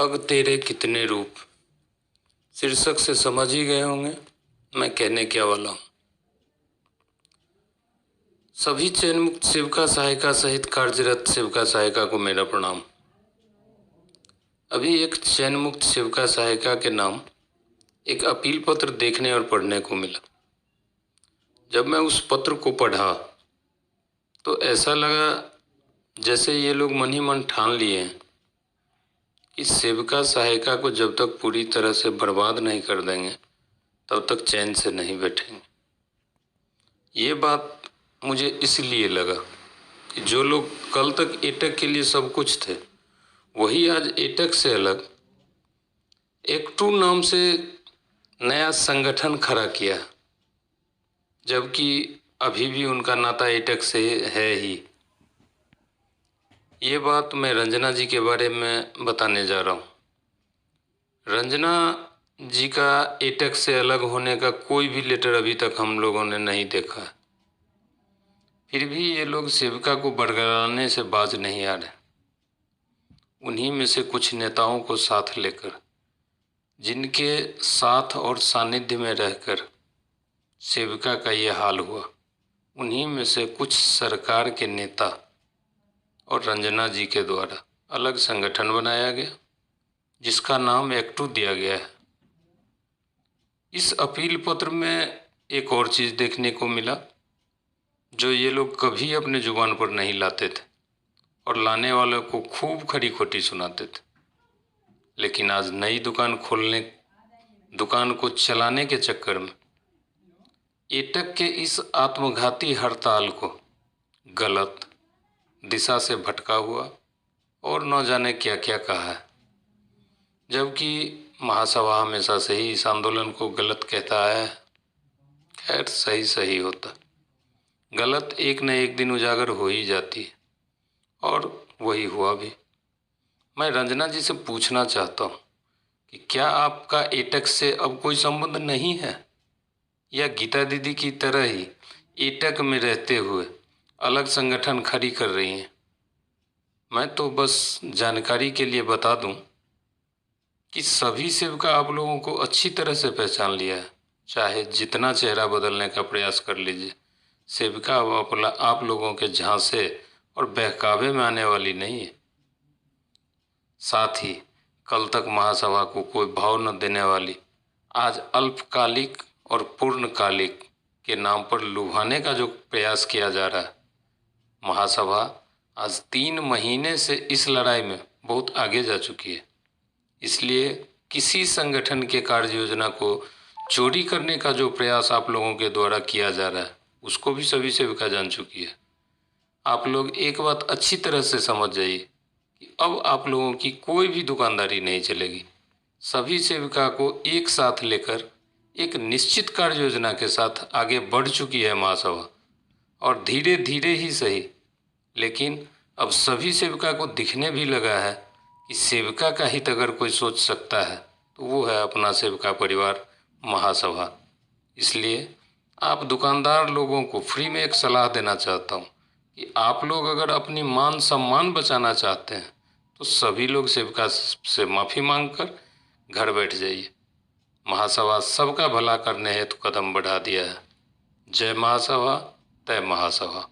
ठग तेरे कितने रूप शीर्षक से समझ ही गए होंगे मैं कहने क्या वाला हूँ। सभी चयन मुक्त सेविका सहायिका सहित कार्यरत सेविका सहायिका को मेरा प्रणाम। अभी एक चयन मुक्त सेविका सहायिका के नाम एक अपील पत्र देखने और पढ़ने को मिला। जब मैं उस पत्र को पढ़ा तो ऐसा लगा जैसे ये लोग मन ही मन ठान लिए हैं कि सेविका सहायिका को जब तक पूरी तरह से बर्बाद नहीं कर देंगे तब तक चैन से नहीं बैठेंगे। ये बात मुझे इसलिए लगा कि जो लोग कल तक एटक के लिए सब कुछ थे वही आज एटक से अलग एक्टू नाम से नया संगठन खड़ा किया, जबकि अभी भी उनका नाता एटक से है ही। ये बात मैं रंजना जी के बारे में बताने जा रहा हूँ। रंजना जी का एटक से अलग होने का कोई भी लेटर अभी तक हम लोगों ने नहीं देखा है। फिर भी ये लोग सेविका को बरगलाने से बाज नहीं आ रहे। उन्हीं में से कुछ नेताओं को साथ लेकर, जिनके साथ और सानिध्य में रहकर सेविका का ये हाल हुआ, उन्हीं में से कुछ सरकार के नेता और रंजना जी के द्वारा अलग संगठन बनाया गया जिसका नाम एक्टू दिया गया है। इस अपील पत्र में एक और चीज़ देखने को मिला जो ये लोग कभी अपने जुबान पर नहीं लाते थे और लाने वालों को खूब खरी खोटी सुनाते थे, लेकिन आज नई दुकान को चलाने के चक्कर में एटक के इस आत्मघाती हड़ताल को गलत दिशा से भटका हुआ और न जाने क्या क्या कहा है, जबकि महासभा हमेशा से ही इस आंदोलन को गलत कहता है। खैर, सही होता, गलत एक न एक दिन उजागर हो ही जाती है और वही हुआ भी। मैं रंजना जी से पूछना चाहता हूँ कि क्या आपका एटक से अब कोई संबंध नहीं है, या गीता दीदी की तरह ही एटक में रहते हुए अलग संगठन खड़ी कर रही हैं? मैं तो बस जानकारी के लिए बता दूं कि सभी सेविका आप लोगों को अच्छी तरह से पहचान लिया है। चाहे जितना चेहरा बदलने का प्रयास कर लीजिए, सेविका अब आप लोगों के झांसे और बहकावे में आने वाली नहीं है। साथ ही कल तक महासभा को कोई भाव न देने वाली आज अल्पकालिक और पूर्णकालिक के नाम पर लुभाने का जो प्रयास किया जा रहा है, महासभा आज 3 महीने से इस लड़ाई में बहुत आगे जा चुकी है। इसलिए किसी संगठन के कार्य योजना को चोरी करने का जो प्रयास आप लोगों के द्वारा किया जा रहा है उसको भी सभी सेविका जान चुकी है। आप लोग एक बात अच्छी तरह से समझ जाइए कि अब आप लोगों की कोई भी दुकानदारी नहीं चलेगी। सभी सेविका को एक साथ लेकर एक निश्चित कार्य योजना के साथ आगे बढ़ चुकी है महासभा, और धीरे धीरे ही सही, लेकिन अब सभी सेविका को दिखने भी लगा है कि सेविका का हित अगर कोई सोच सकता है तो वो है अपना सेविका परिवार महासभा। इसलिए आप दुकानदार लोगों को फ्री में एक सलाह देना चाहता हूँ कि आप लोग अगर अपनी मान सम्मान बचाना चाहते हैं तो सभी लोग सेविका से माफ़ी मांगकर घर बैठ जाइए। महासभा सबका भला करने हेतु कदम बढ़ा दिया है। जय महासभा, तय महासभा।